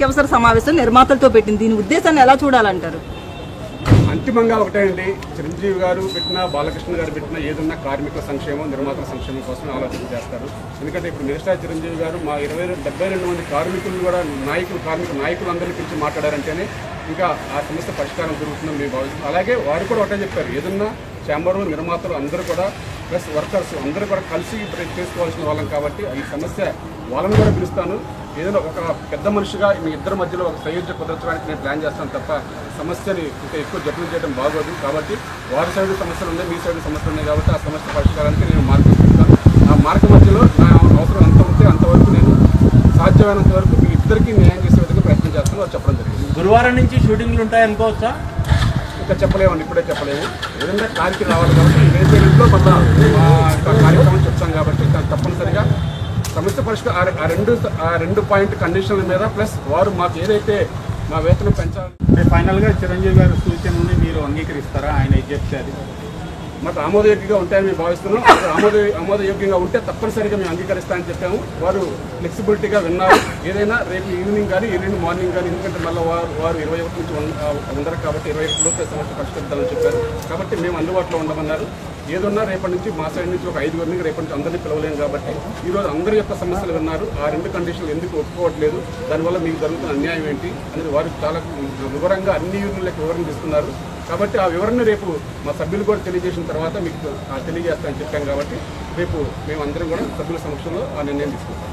అత్యవసర సమావేశం నిర్మాతలతో పెట్టింది. దీని ఉద్దేశాన్ని ఎలా చూడాలంటారు? అంతిమంగా ఒకటే అండి, చిరంజీవి గారు పెట్టినా బాలకృష్ణ గారు పెట్టినా ఏదన్నా కార్మికుల సంక్షేమం నిర్మాతల సంక్షేమం కోసం ఆలోచన చేస్తారు. ఎందుకంటే ఇప్పుడు మెగాస్టార్ చిరంజీవి గారు మా 72 మంది కార్మికులు కూడా కార్మిక నాయకులు అందరినీ పిలిచి మాట్లాడారంటేనే ఇంకా ఆ సమస్య పరిష్కారం జరుగుతుందని మేము భావిస్తున్నాం. అలాగే వారు కూడా ఒకటే చెప్పారు, ఏదన్నా ఛాంబర్లు నిర్మాతలు అందరూ కూడా ప్లస్ వర్కర్స్ అందరూ కూడా కలిసి చేసుకోవాల్సిన వాళ్ళం కాబట్టి ఈ సమస్య వాళ్ళని కూడా పిలుస్తాను. ఏదైనా ఒక పెద్ద మనిషిగా మీ ఇద్దరి మధ్యలో ఒక సయోధ్య కుదర్చడానికి నేను ప్లాన్ చేస్తాను తప్ప సమస్యని ఇంకా ఎక్కువ జటిలం చేయడం బాగోదు. కాబట్టి వారి సైడ్ సమస్యలు ఉన్నాయి, మీ సైడ్ సమస్యలు ఉన్నాయి కాబట్టి ఆ సమస్య పరిష్కారానికి నేను మార్గం చూస్తాను. ఆ మార్గం మధ్యలో నా అవసరం ఎంత ఉంటే అంతవరకు నేను సాధ్యమైనంత వరకు మీ ఇద్దరికి న్యాయం చేసే విధంగా ప్రయత్నం చేస్తాను. అది చెప్పడం జరిగింది. గురువారం నుంచి షూటింగ్లు ఉంటాయనుకోవచ్చా? ఇంకా చెప్పలేమండి, ఇప్పుడే చెప్పలేము. ఏదైనా కార్యక్రమం రావాలి కాబట్టి రేపు ఇంట్లో మళ్ళీ కార్యక్రమం చెప్తాం కాబట్టి తప్పనిసరిగా సమస్య పరిష్కారం ఆ రెండు పాయింట్ కండిషన్ల మీద ప్లస్ వారు మాకు ఏదైతే మా వేతనం పెంచాలి. ఫైనల్గా చిరంజీవి గారి సూచనని మీరు అంగీకరిస్తారా? ఆయన చెప్తే అది మాకు ఆమోదయోగ్యంగా ఉంటాయని మేము భావిస్తున్నాం. ఆమోదయోగ్యంగా ఉంటే తప్పనిసరిగా మేము అంగీకరిస్తామని చెప్పాము. వారు ఫ్లెక్సిబిలిటీగా విన్నారు. ఏదైనా రేపు ఈవినింగ్ కానీ ఎర్లీ మార్నింగ్ కానీ, ఎందుకంటే మళ్ళీ వారు 21 నుంచి ఉండరు కాబట్టి 21 లోపే సమస్య పరిష్కరిద్దామని చెప్పారు. కాబట్టి మేము అందుబాటులో ఉండమన్నారు. ఏదన్నా రేపటి నుంచి మా సైడ్ నుంచి ఒక 5 రేపటి నుంచి అందరినీ పిలవలేము కాబట్టి ఈరోజు అందరి యొక్క సమస్యలు విన్నారు. ఆ రెండు కండిషన్లు ఎందుకు ఒప్పుకోవట్లేదు, దానివల్ల మీకు జరుగుతున్న అన్యాయం ఏంటి అనేది వారు చాలా వివరంగా అన్ని యూనిట్లకు వివరణ ఇస్తున్నారు. కాబట్టి ఆ వివరణ రేపు మా సభ్యులు కూడా తెలియజేసిన తర్వాత మీకు తెలియజేస్తామని చెప్పాం. కాబట్టి రేపు మేము అందరం కూడా సభ్యుల సమక్షంలో ఆ నిర్ణయం తీసుకుంటాం.